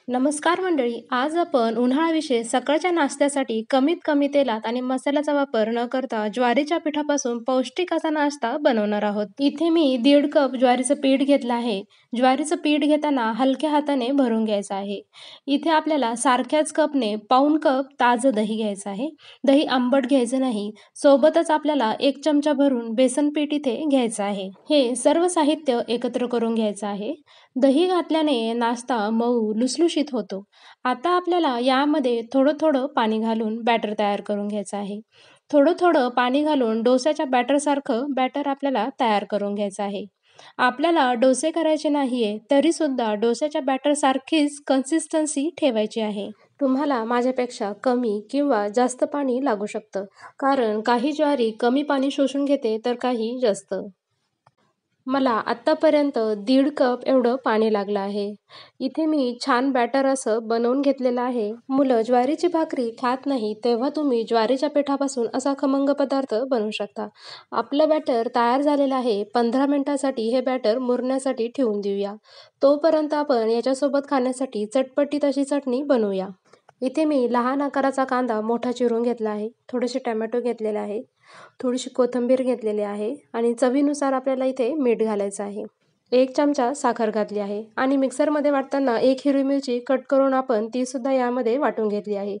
नमस्कार मंडळी. आज आपण उन्हाळ्याविषयी सकाळच्या नाश्त्यासाठी कमीत कमी तेलात आणि मसाल्याचा वापर न करता ज्वारीच्या पिठापासून पौष्टिक असा नाश्ता बनवणार आहोत. इथे मी 1.5 कप ज्वारीचं पीठ घेतलं आहे. ज्वारीचं पीठ घेताना हलक्या हाताने भरून घ्यायचं आहे. इथे आपल्याला सारख्याच कपने पाऊण कप ताजं दही घ्यायचं आहे. दही आंबट घ्यायचं नाही. सोबतच आपल्याला 1 चमचा भरून बेसन पीठ इथे घ्यायचं आहे. हे सर्व साहित्य एकत्र करून घ्यायचं आहे. दही घातल्याने नाश्ता मऊ लुसलुशीत होतो. आता आपल्याला यामध्ये थोडं थोडं पाणी घालून बॅटर तयार करून घ्यायचं आहे. थोडं थोडं पाणी घालून डोस्याच्या बॅटरसारखं बॅटर आपल्याला तयार करून घ्यायचं आहे. आपल्याला डोसे करायचे नाहीये तरी सुद्धा डोस्याच्या बॅटरसारखीच कन्सिस्टन्सी ठेवायची आहे. तुम्हाला माझ्यापेक्षा कमी किंवा जास्त पाणी लागू शकतं, कारण काही ज्वारी कमी पाणी शोषून घेते तर काही जास्त. मला आत्तापर्यंत 1.5 कप एवढं पाणी लागलं आहे. इथे मी छान बॅटर असं बनवून घेतलेलं आहे. मुलं ज्वारीची भाकरी खात नाही तेव्हा तुम्ही ज्वारीच्या पिठापासून असा खमंग पदार्थ बनवू शकता. आपलं बॅटर तयार झालेलं आहे. 15 मिनिटासाठी हे बॅटर मुरण्यासाठी ठेवून देऊया. तोपर्यंत आपण याच्यासोबत खाण्यासाठी चटपटीत अशी चटणी बनवूया. इथे मी लहान आकाराचा कांदा मोठा चिरून घेतला आहे. थोडेसे टोमॅटो घेतलेले आहे. थोडीशी कोथिंबीर घेतलेली आहे आणि चवीनुसार आपल्याला इथे मीठ घालायचं आहे. 1 चमचा साखर घातली आहे आणि मिक्सरमध्ये वाटताना 1 हिरवी मिरची कट करून आपण ती सुद्धा यामध्ये वाटून घेतली आहे.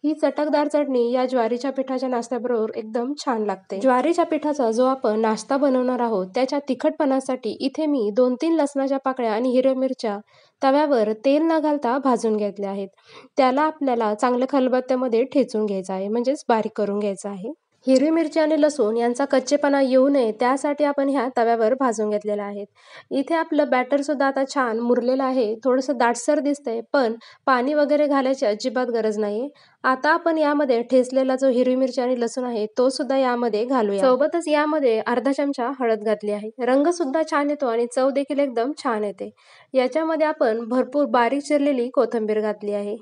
ही चटकदार चटणी या ज्वारीच्या पिठाच्या नाश्त्याबरोबर एकदम छान लागते. ज्वारीच्या पिठाचा जो आपण नाश्ता बनवणार आहोत त्याच्या तिखटपणासाठी इथे मी 2-3 लसणाच्या पाकळ्या आणि हिरव्या मिरच्या तव्यावर तेल न घालता भाजून घेतल्या आहेत. त्याला आपल्याला चांगल्या खलबत्त्यामध्ये ठेचून घ्यायचं आहे, म्हणजेच बारीक करून घ्यायचं आहे. हिरवी मिरची आणि लसूण यांचा कच्चेपणा येऊ नये त्यासाठी आपण ह्या तव्यावर भाजून घेतलेल्या आहेत. इथे आपलं बॅटर सुद्धा आता छान मुरलेलं आहे. थोडंसं दाटसर दिसतंय, पण पाणी वगैरे घालायची अजिबात गरज नाहीये. आता आपण यामध्ये ठेचलेला जो हिरवी मिरची आणि लसूण आहे तो सुद्धा यामध्ये घालूया. सोबतच यामध्ये अर्धा चमचा हळद घातली आहे. रंग सुद्धा छान येतो आणि चव देखील एकदम छान येते. याच्यामध्ये आपण भरपूर बारीक चिरलेली कोथिंबीर घातली आहे.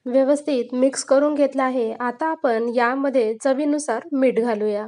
व्यवस्थित मिक्स करून घेतलं आहे. आता आपण यामध्ये चवीनुसार मीठ घालूया.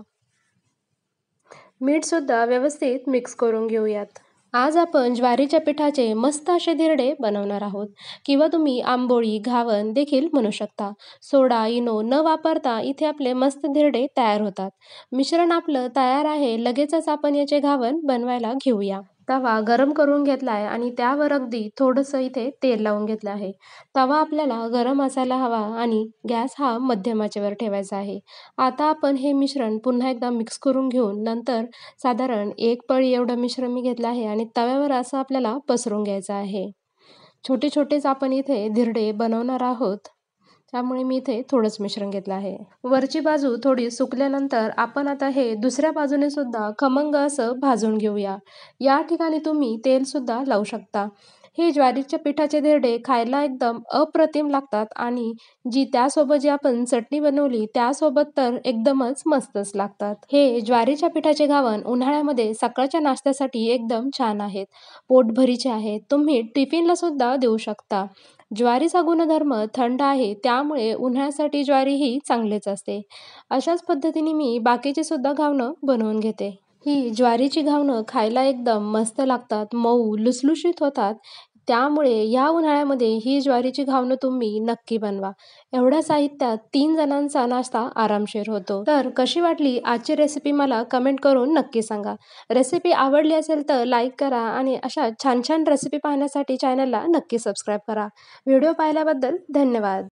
मीठ सुद्धा व्यवस्थित मिक्स करून घेऊयात. आज आपण ज्वारीच्या पिठाचे मस्त असे धिरडे बनवणार आहोत, किंवा तुम्ही आंबोळी, घावन देखील म्हणू शकता. सोडा, इनो न वापरता इथे आपले मस्त धिरडे तयार होतात. मिश्रण आपलं तयार आहे. लगेचच आपण याचे घावन बनवायला घेऊया. तवा गरम करून घेतला आहे आणि त्यावर अगदी थोडंसं इथे तेल लावून घेतलं आहे. तवा आपल्याला गरम असायला हवा आणि गॅस हा मध्यम आचेवर ठेवायचा आहे. आता आपण हे मिश्रण पुन्हा एकदा मिक्स करून घेऊन नंतर साधारण 1 पळी एवढं मिश्रण मी घेतलं आहे आणि तव्यावर असं आपल्याला पसरून घ्यायचं आहे. छोटे छोटेच आपण इथे धिरडे बनवणार आहोत, त्यामुळे मी इथे थोडंच मिश्रण घेतलं आहे. वरची बाजू थोडी सुकल्यानंतर आपण आता हे दुसऱ्या बाजूने सुद्धा खमंग असं भाजून घेऊया. या ठिकाणी तुम्ही तेल सुद्धा लावू शकता. हे ज्वारीच्या पिठाचे धिरडे खायला एकदम अप्रतिम लागतात आणि त्यासोबत जी आपण चटणी बनवली त्यासोबत तर एकदमच मस्तच लागतात. हे ज्वारीच्या पिठाचे घावन उन्हाळ्यामध्ये सकाळच्या नाश्त्यासाठी एकदम छान आहेत. पोटभरीचे आहेत. तुम्ही टिफिनला सुद्धा देऊ शकता. ज्वारीचा गुणधर्म थंड आहे, त्यामुळे उन्हाळ्यासाठी ज्वारी ही चांगलीच असते. अशाच पद्धतीने मी बाकीची सुद्धा घावणं बनवून घेते. ही ज्वारीची घावणं खायला एकदम मस्त लागतात, मऊ लुसलुशीत होतात. त्यामुळे या उन्हाळ्यामध्ये ही ज्वारीची घावणं तुम्ही नक्की बनवा. एवढ्या साहित्यात 3 जणांचा नाश्ता आरामशीर होतो. तर कशी वाटली आजची रेसिपी मला कमेंट करून नक्की सांगा. रेसिपी आवडली असेल तर लाईक करा आणि अशा छान छान रेसिपी पाहण्यासाठी चॅनलला नक्की सबस्क्राईब करा. व्हिडिओ पाहिल्याबद्दल धन्यवाद.